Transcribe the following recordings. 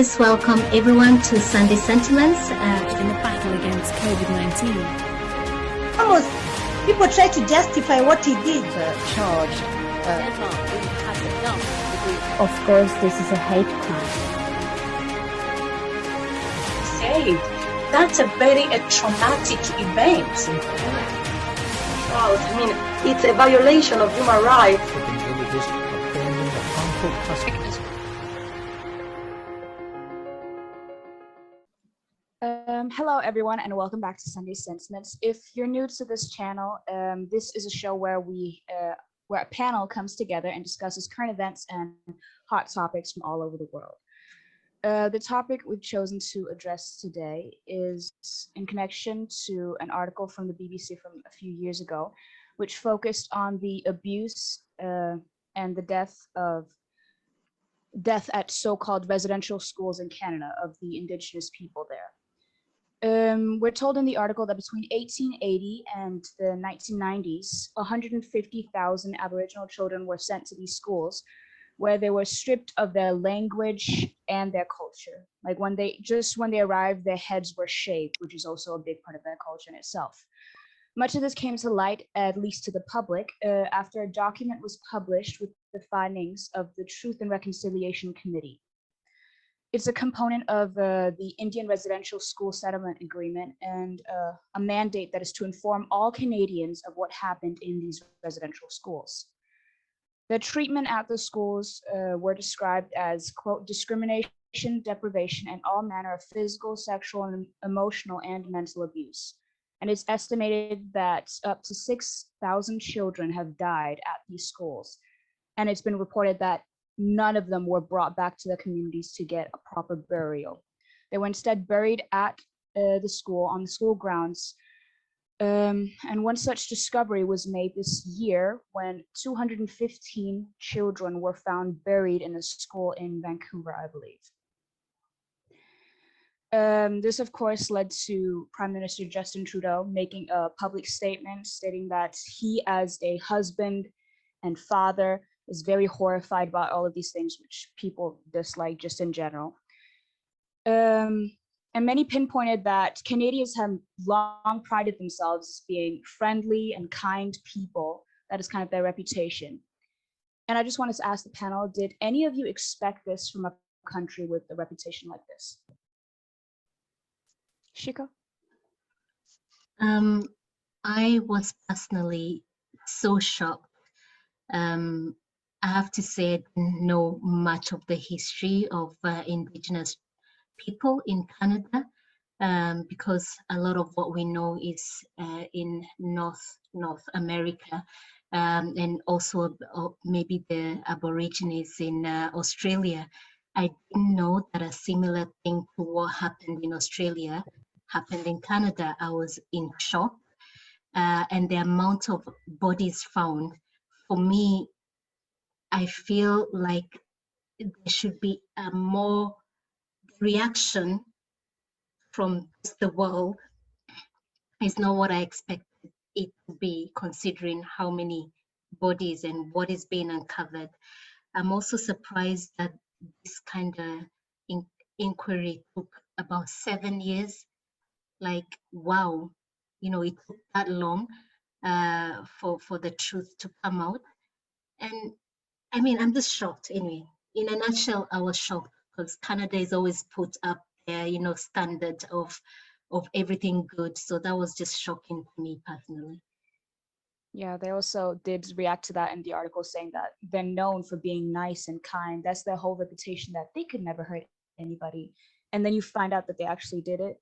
Let's welcome everyone to Sunday Sentiments. In the battle against COVID-19. Almost people try to justify what he did. Charged. Of course, this is a hate crime. Saved. That's a very traumatic event. Wow, I mean, it's a violation of human rights. Hello everyone and welcome back to Sunday Sentiments. If you're new to this channel, this is a show where where a panel comes together and discusses current events and hot topics from all over the world. The topic we've chosen to address today is in connection to an article from the BBC from a few years ago, which focused on the abuse and the death at so-called residential schools in Canada of the Indigenous people there. We're told in the article that between 1880 and the 1990s, 150,000 Aboriginal children were sent to these schools where they were stripped of their language and their culture. Like when they arrived, their heads were shaved, which is also a big part of their culture in itself. Much of this came to light, at least to the public, after a document was published with the findings of the Truth and Reconciliation Committee. It's a component of the Indian Residential School Settlement Agreement and a mandate that is to inform all Canadians of what happened in these residential schools. The treatment at the schools were described as, quote, discrimination, deprivation, and all manner of physical, sexual, and emotional and mental abuse. And it's estimated that up to 6,000 children have died at these schools. And it's been reported that none of them were brought back to their communities to get a proper burial. They were instead buried at the school, on the school grounds. And one such discovery was made this year when 215 children were found buried in a school in Vancouver, I believe. This, of course, led to Prime Minister Justin Trudeau making a public statement stating that he, as a husband and father, is very horrified about all of these things which people dislike just in general. And many pinpointed that Canadians have long prided themselves as being friendly and kind people. That is kind of their reputation. And I just wanted to ask the panel, did any of you expect this from a country with a reputation like this? Shika? I was personally so shocked. I have to say I didn't know much of the history of Indigenous people in Canada because a lot of what we know is in North America and also maybe the Aborigines in Australia. I didn't know that a similar thing to what happened in Australia happened in Canada. I was in shock, and the amount of bodies found, for me, I feel like there should be a more reaction from the world. Is not what I expected it to be, considering how many bodies and what is being uncovered. I'm also surprised that this kind of inquiry took about 7 years. Like, wow, you know, it took that long for the truth to come out. And I mean, I'm just shocked anyway. In a nutshell, I was shocked because Canada is always put up there, you know, standard of everything good. So that was just shocking to me personally. Yeah, they also did react to that in the article, saying that they're known for being nice and kind. That's their whole reputation, that they could never hurt anybody. And then you find out that they actually did it.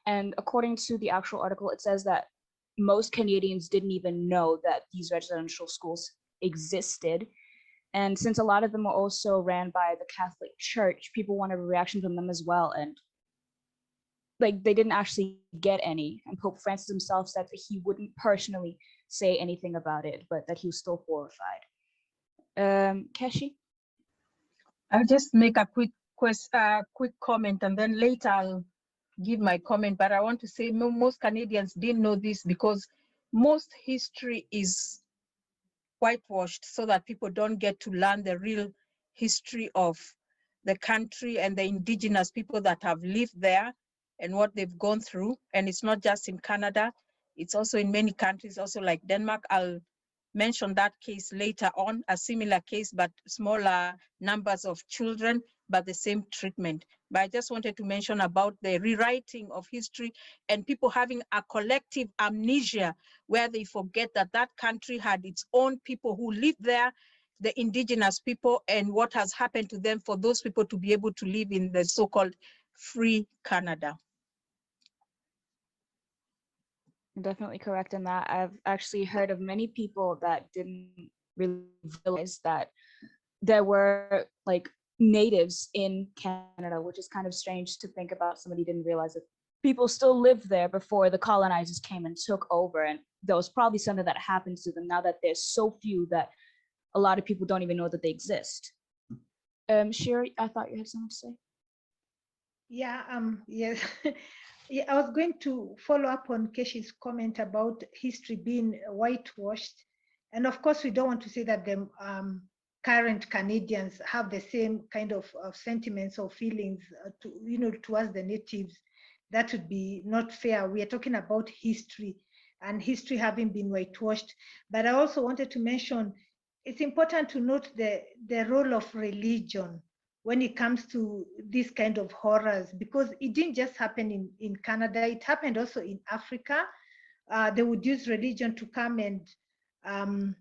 And according to the actual article, it says that most Canadians didn't even know that these residential schools existed. And since a lot of them were also ran by the Catholic Church, people wanted a reaction from them as well. And like, they didn't actually get any. And Pope Francis himself said that he wouldn't personally say anything about it, but that he was still horrified. Keshi? I'll just make a quick comment, and then later I'll give my comment. But I want to say most Canadians didn't know this because most history is whitewashed so that people don't get to learn the real history of the country and the indigenous people that have lived there and what they've gone through. And it's not just in Canada, it's also in many countries, also like Denmark. I'll mention that case later on, a similar case, but smaller numbers of children, but the same treatment. But I just wanted to mention about the rewriting of history and people having a collective amnesia where they forget that that country had its own people who lived there, the indigenous people, and what has happened to them for those people to be able to live in the so-called free Canada. You're definitely correct in that. I've actually heard of many people that didn't really realize that there were like natives in Canada, which is kind of strange to think about. Somebody didn't realize that people still lived there before the colonizers came and took over. And there was probably something that happened to them now that there's so few that a lot of people don't even know that they exist. Sherry, I thought you had something to say. Yeah, yes. Yeah, I was going to follow up on Keshi's comment about history being whitewashed. And of course, we don't want to say that the current Canadians have the same kind of sentiments or feelings towards the natives. That would be not fair. We are talking about history and history having been whitewashed. But I also wanted to mention, it's important to note the role of religion when it comes to this kind of horrors, because it didn't just happen in Canada, it happened also in Africa. They would use religion to come and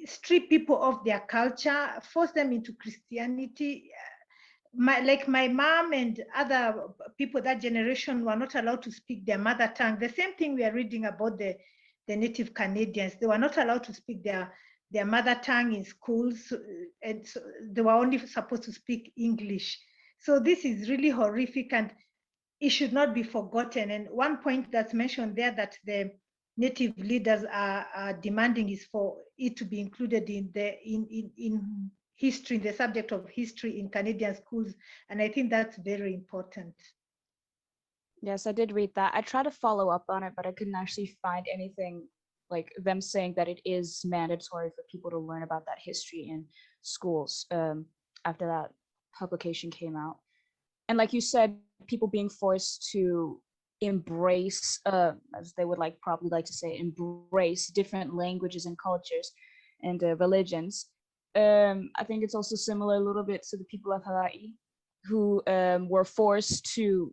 strip people of their culture, force them into Christianity. Like my mom and other people that generation were not allowed to speak their mother tongue. The same thing we are reading about the Native Canadians. They were not allowed to speak their mother tongue in schools, and so they were only supposed to speak English. So this is really horrific, and it should not be forgotten. And one point that's mentioned there that the Native leaders are demanding is for it to be included in history, the subject of history in Canadian schools, and I think that's very important. Yes, I did read that. I tried to follow up on it, but I couldn't actually find anything like them saying that it is mandatory for people to learn about that history in schools after that publication came out. And like you said, people being forced to embrace, as they would probably like to say, embrace different languages and cultures and religions. I think it's also similar a little bit to the people of Hawaii who were forced to,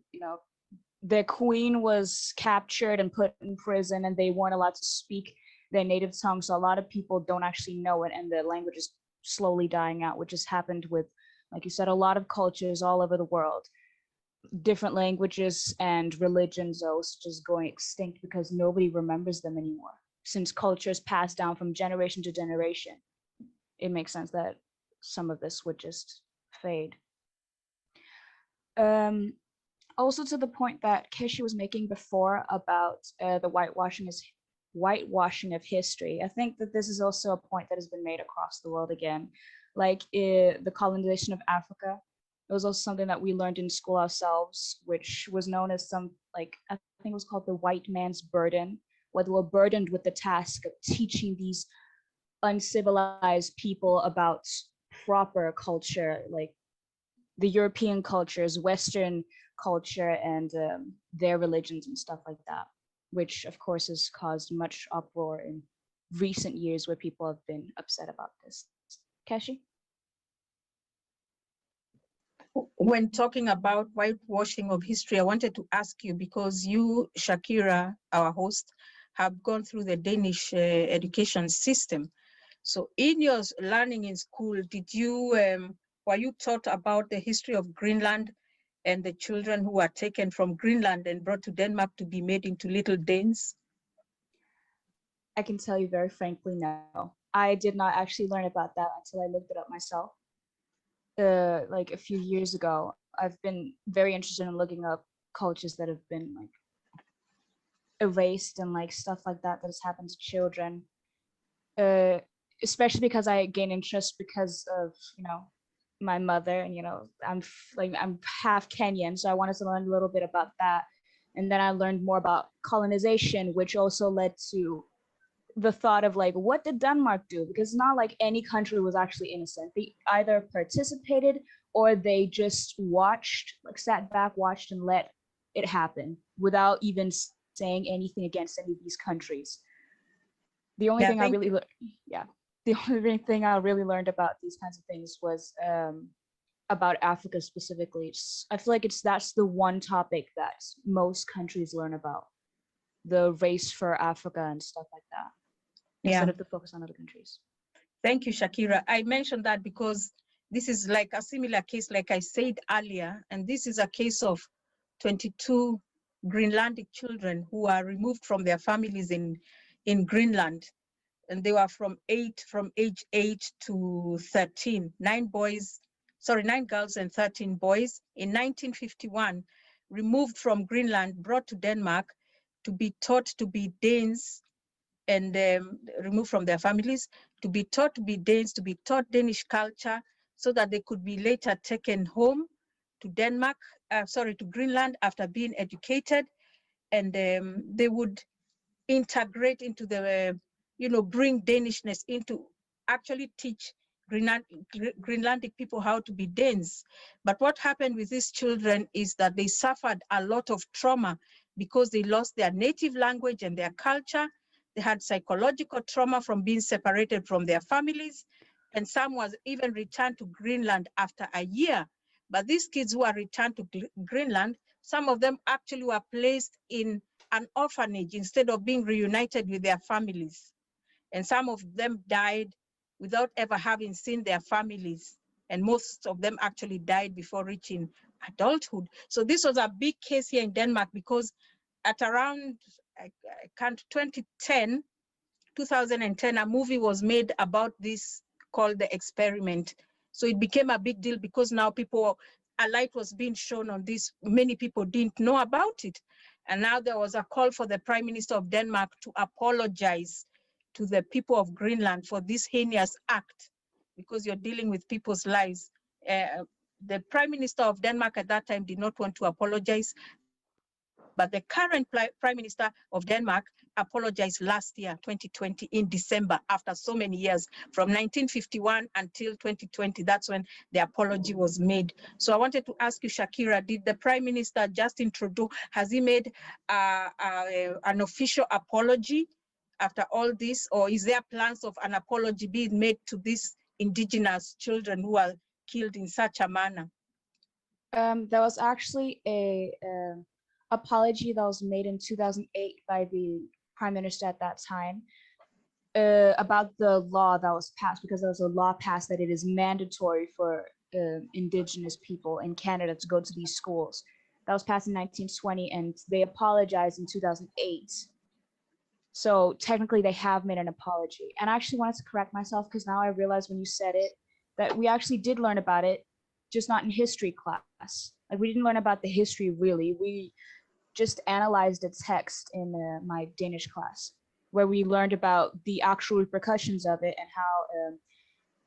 their queen was captured and put in prison and they weren't allowed to speak their native tongue. So a lot of people don't actually know it and the language is slowly dying out, which has happened with, like you said, a lot of cultures all over the world. Different languages and religions are also just going extinct because nobody remembers them anymore. Since cultures pass down from generation to generation, it makes sense that some of this would just fade. Also to the point that Keshi was making before about the whitewashing of history, I think that this is also a point that has been made across the world again. Like the colonization of Africa, it was also something that we learned in school ourselves, which was known as I think it was called the white man's burden, where they were burdened with the task of teaching these uncivilized people about proper culture, like the European cultures, Western culture, and their religions and stuff like that, which of course has caused much uproar in recent years where people have been upset about this. Keshi? When talking about whitewashing of history, I wanted to ask you, because you, Shakira, our host, have gone through the Danish education system. So in your learning in school, were you taught about the history of Greenland and the children who were taken from Greenland and brought to Denmark to be made into little Danes? I can tell you very frankly, no. I did not actually learn about that until I looked it up myself. Like a few years ago, I've been very interested in looking up cultures that have been erased and stuff like that has happened to children. Especially because I gained interest because of my mother, and I'm half Kenyan, so I wanted to learn a little bit about that. And then I learned more about colonization, which also led to the thought of what did Denmark do? Because it's not like any country was actually innocent. They either participated or they just watched, like sat back, watched, and let it happen without even saying anything against any of these countries. The only thing I really the only thing I really learned about these kinds of things was about Africa specifically. I feel like that's the one topic that most countries learn about, the race for Africa and stuff like that, instead of the focus on other countries. Thank you, Shakira. I mentioned that because this is like a similar case, like I said earlier, and this is a case of 22 Greenlandic children who are removed from their families in Greenland. And they were from age 8 to 13, 9 girls and 13 boys in 1951, removed from Greenland, brought to Denmark to be taught to be Danes, and removed from their families, to be taught to be Danes, to be taught Danish culture, so that they could be later taken home to to Greenland after being educated, and they would integrate into the, bring Danishness into, actually teach Greenlandic people how to be Danes. But what happened with these children is that they suffered a lot of trauma because they lost their native language and their culture. They had psychological trauma from being separated from their families, and some was even returned to Greenland after a year. But these kids who are returned to Greenland, some of them actually were placed in an orphanage instead of being reunited with their families. And some of them died without ever having seen their families. And most of them actually died before reaching adulthood. So this was a big case here in Denmark, because at around 2010, a movie was made about this called The Experiment. So it became a big deal because now a light was being shown on this. Many people didn't know about it. And now there was a call for the Prime Minister of Denmark to apologize to the people of Greenland for this heinous act, because you're dealing with people's lives. The Prime Minister of Denmark at that time did not want to apologize, but the current Prime Minister of Denmark apologized last year, 2020, in December, after so many years, from 1951 until 2020. That's when the apology was made. So I wanted to ask you, Shakira, did the Prime Minister, Justin Trudeau, has he made an official apology after all this, or is there plans of an apology being made to these Indigenous children who are killed in such a manner? There was actually a apology that was made in 2008 by the Prime Minister at that time about the law that was passed, because there was a law passed that it is mandatory for Indigenous people in Canada to go to these schools. That was passed in 1920, and they apologized in 2008. So technically they have made an apology. And I actually wanted to correct myself, because now I realized when you said it, that we actually did learn about it, just not in history class. Like, we didn't learn about the history really. We just analyzed a text in my Danish class, where we learned about the actual repercussions of it, and how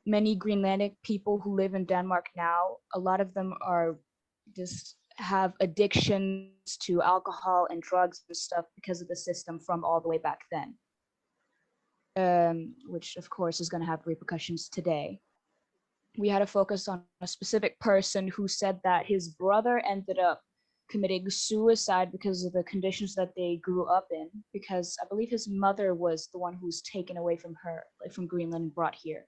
many Greenlandic people who live in Denmark now, a lot of them are just have addictions to alcohol and drugs and stuff because of the system from all the way back then, which of course is going to have repercussions today. We had to focus on a specific person who said that his brother ended up committing suicide because of the conditions that they grew up in, because I believe his mother was the one who was taken away from her, like from Greenland, and brought here.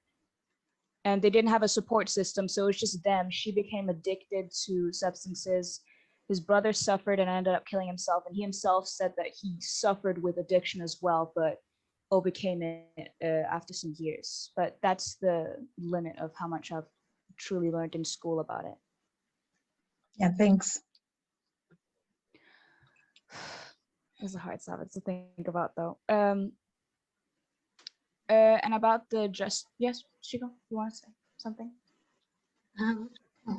And they didn't have a support system, so it was just them. She became addicted to substances. His brother suffered and ended up killing himself, and he himself said that he suffered with addiction as well, but overcame it after some years. But that's the limit of how much I've truly learned in school about it. Yeah, thanks. It's a hard subject to think about, though. And about the yes, Shiko, you want to say something?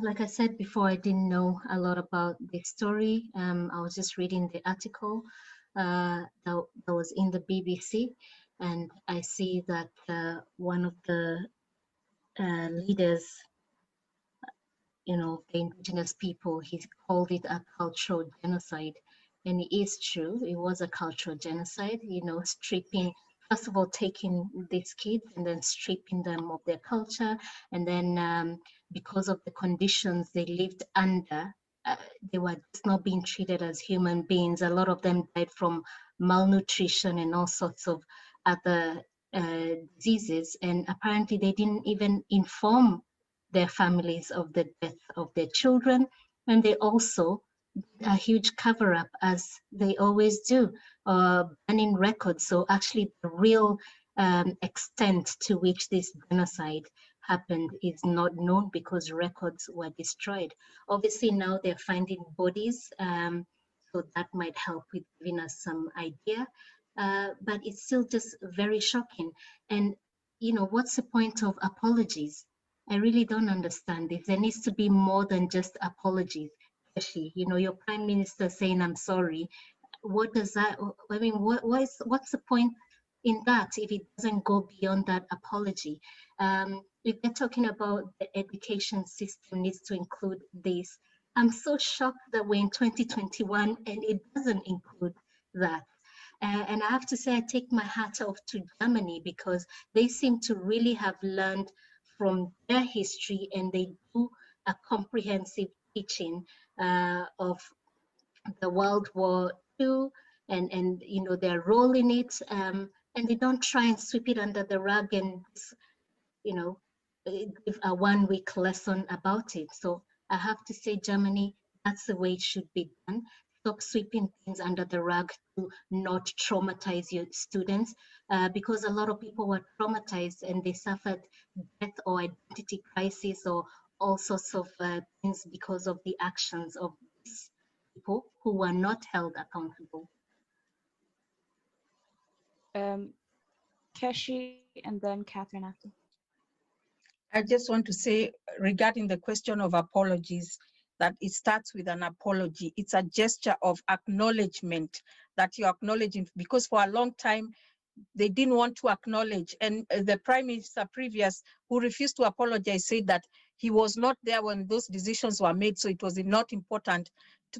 Like I said before, I didn't know a lot about the story. I was just reading the article that was in the BBC, and I see that one of the leaders, the Indigenous people, he called it a cultural genocide. And it is true, it was a cultural genocide, stripping first of all, taking these kids and then stripping them of their culture. And then because of the conditions they lived under, they were just not being treated as human beings. A lot of them died from malnutrition and all sorts of other diseases. And apparently they didn't even inform their families of the death of their children. And they also a huge cover up, as they always do, banning records. So actually the real extent to which this genocide happened is not known because records were destroyed. Obviously now they're finding bodies, so that might help with giving us some idea, but it's still just very shocking. And you know, what's the point of apologies? I really don't understand this. There needs to be more than just apologies. You know, your prime minister saying I'm sorry, what does that, I mean, what's the point in that if it doesn't go beyond that apology? If they're talking about the education system needs to include this, I'm so shocked that we're in 2021 and it doesn't include that. And I have to say, I take my hat off to Germany because they seem to really have learned from their history, and they do a comprehensive teaching of the World War II and you know, their role in it, and they don't try and sweep it under the rug and, you know, give a 1 week lesson about it. So I have to say, Germany, that's the way it should be done. Stop sweeping things under the rug to not traumatize your students, because a lot of people were traumatized and they suffered death or identity crisis or all sorts of things because of the actions of these people who were not held accountable. Keshi and then Catherine after. I just want to say regarding the question of apologies, that it starts with an apology. It's a gesture of acknowledgement that you're acknowledging, because for a long time, they didn't want to acknowledge. And the prime minister previous, who refused to apologize, said that he was not there when those decisions were made. So it was not important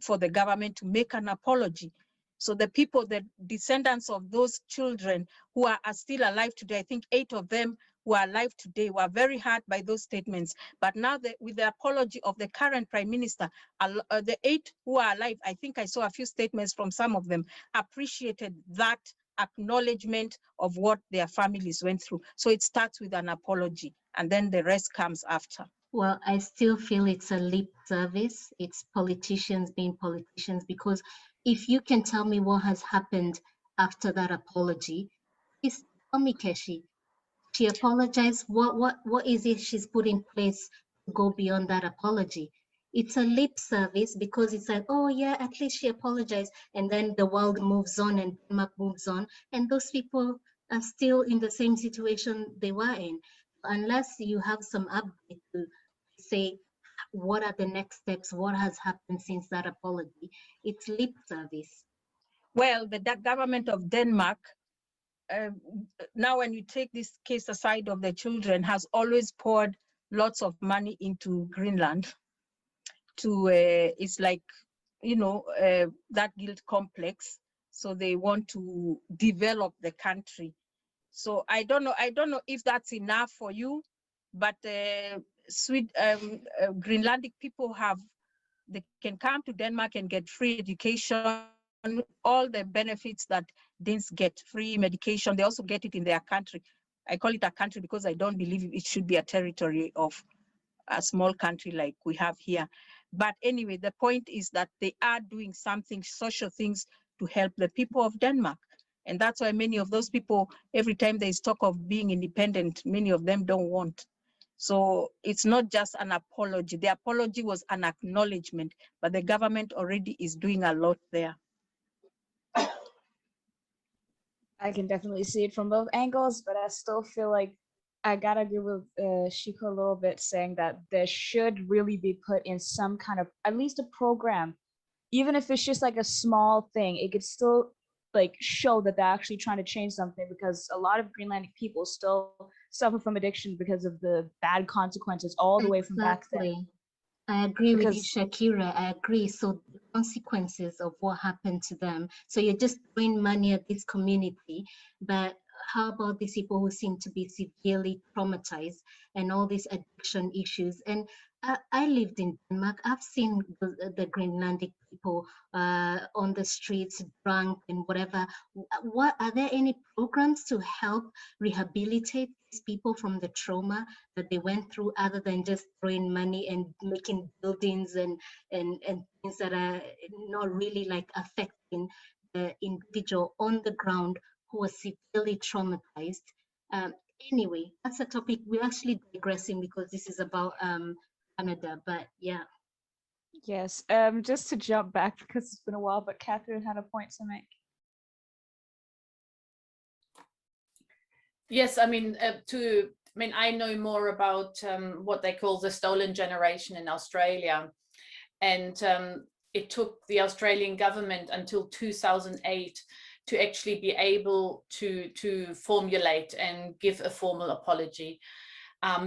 for the government to make an apology. So the people, the descendants of those children who are still alive today, I think 8 of them who are alive today, were very hurt by those statements. But now with the apology of the current prime minister, the 8 who are alive, I think I saw a few statements from some of them, appreciated that acknowledgement of what their families went through. So it starts with an apology and then the rest comes after. Well, I still feel it's a lip service. It's politicians being politicians, because if you can tell me what has happened after that apology, please tell me, Keshi. She apologized. What is it she's put in place to go beyond that apology? It's a lip service because it's like, oh yeah, at least she apologized, and then the world moves on and Denmark moves on, and those people are still in the same situation they were in. Unless you have some update to say what are the next steps, what has happened since that apology, it's lip service. Well, the government of Denmark, now when you take this case aside of the children, has always poured lots of money into Greenland to, it's like, you know, that guilt complex. So they want to develop the country. So I don't know if that's enough for you, but Greenlandic people they can come to Denmark and get free education, all the benefits that Danes get, free medication. They also get it in their country. I call it a country because I don't believe it should be a territory of a small country like we have here. But anyway, the point is that they are doing something, social things, to help the people of Denmark. And that's why many of those people, every time there's talk of being independent, many of them don't want. So it's not just an apology. The apology was an acknowledgement, but the government already is doing a lot there. I can definitely see it from both angles, but I still feel like I gotta agree with Shiko a little bit, saying that there should really be put in some kind of, at least a program, even if it's just like a small thing. It could still like show that they're actually trying to change something, because a lot of Greenlandic people still suffer from addiction because of the bad consequences all the way from back then. I agree with you, Shakira. I agree. So the consequences of what happened to them. So you're just throwing money at this community, but how about these people who seem to be severely traumatized and all these addiction issues? And I lived in Denmark. I've seen the Greenlandic people on the streets, drunk and whatever. What are there any programs to help rehabilitate these people from the trauma that they went through, other than just throwing money and making buildings and things that are not really like affecting the individual on the ground who was severely traumatized? Anyway, that's a topic we're actually digressing because this is about Canada, but yeah. Yes, just to jump back because it's been a while, but Catherine had a point to make. Yes, I mean, I know more about what they call the stolen generation in Australia, and it took the Australian government until 2008 to actually be able to formulate and give a formal apology.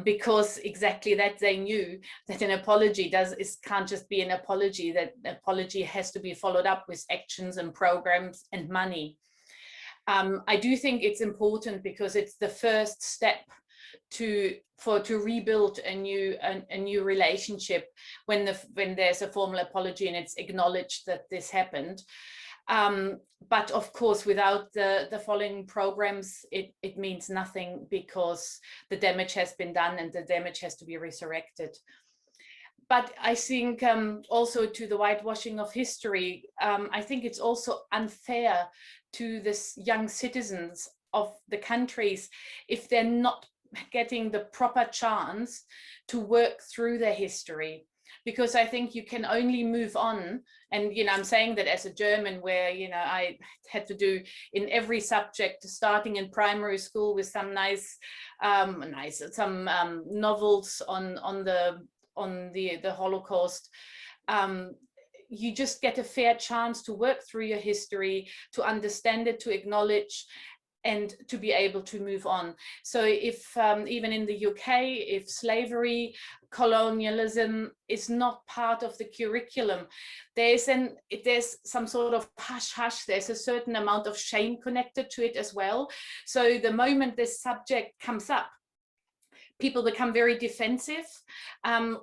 Because exactly that, they knew that an apology can't just be an apology, that apology has to be followed up with actions and programs and money. I do think it's important because it's the first step to rebuild a new relationship when there's a formal apology and it's acknowledged that this happened. But of course, without the following programs, it means nothing, because the damage has been done and the damage has to be resurrected. But I think also to the whitewashing of history, I think it's also unfair to the young citizens of the countries if they're not getting the proper chance to work through their history. Because I think you can only move on, and I'm saying that as a German, where I had to do in every subject, starting in primary school with some nice novels on the Holocaust. You just get a fair chance to work through your history, to understand it, to acknowledge, and to be able to move on. So if even in the UK, if slavery, colonialism is not part of the curriculum, there's some sort of hush-hush, there's a certain amount of shame connected to it as well. So the moment this subject comes up, people become very defensive,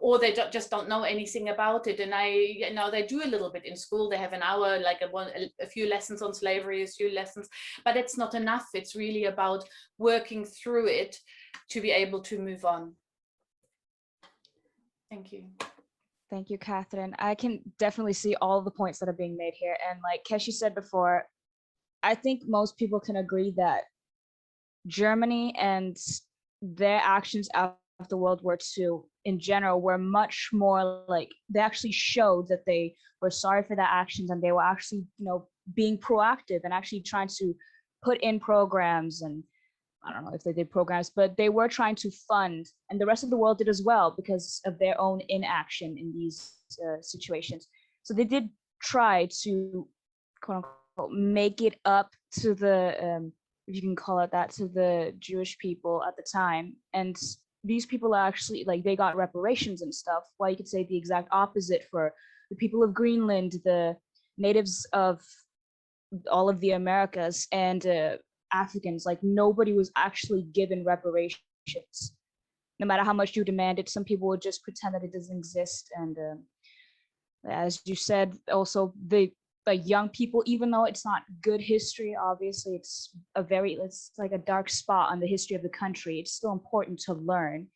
or they just don't know anything about it. And they do a little bit in school. They have an hour, like a few lessons on slavery, a few lessons, but it's not enough. It's really about working through it to be able to move on. Thank you. Thank you, Catherine. I can definitely see all the points that are being made here. And like Keshi said before, I think most people can agree that Germany and their actions after World War II in general were much more like, they actually showed that they were sorry for their actions, and they were actually, being proactive and actually trying to put in programs. And I don't know if they did programs, but they were trying to fund, and the rest of the world did as well because of their own inaction in these situations. So they did try to, quote unquote, make it up to the if you can call it that, to the Jewish people at the time. And these people are actually, like, they got reparations and stuff, while you could say the exact opposite for the people of Greenland, the natives of all of the Americas, and Africans. Like, nobody was actually given reparations. No matter how much you demanded, some people would just pretend that it doesn't exist. And as you said, also the young people, even though it's not good history, obviously it's like a dark spot on the history of the country, it's still important to learn,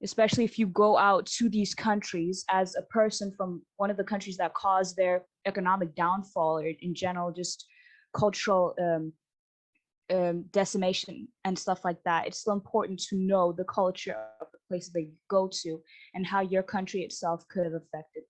especially if you go out to these countries as a person from one of the countries that caused their economic downfall, or in general just cultural decimation and stuff like that. It's still important to know the culture of the places they go to and how your country itself could have affected